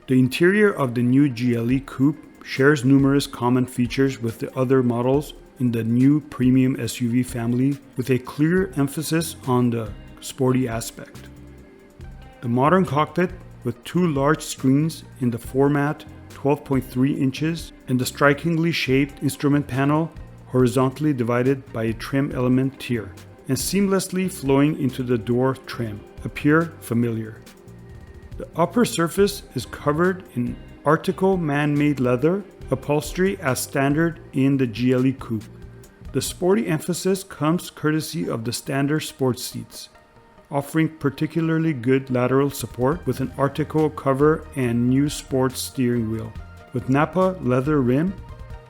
The interior of the new GLE Coupe shares numerous common features with the other models in the new premium SUV family, with a clear emphasis on the sporty aspect. The modern cockpit, with two large screens in the format 12.3 inches and the strikingly shaped instrument panel horizontally divided by a trim element tier and seamlessly flowing into the door trim, appear familiar. The upper surface is covered in ARTICO man-made leather upholstery as standard in the GLE Coupe. The sporty emphasis comes courtesy of the standard sports seats, offering particularly good lateral support with an ARTICO cover and new sports steering wheel, with nappa leather rim,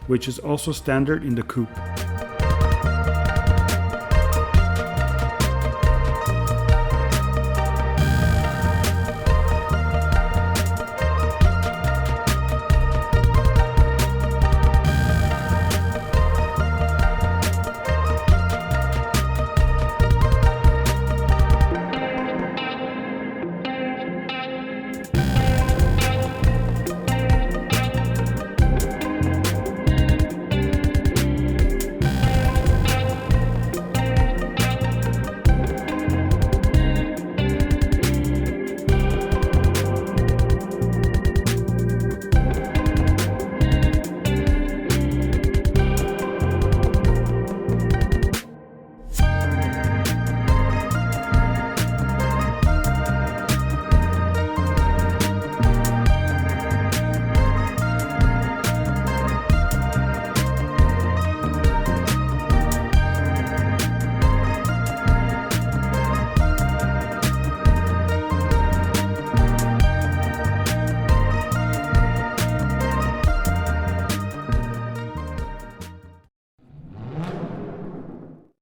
which is also standard in the coupe.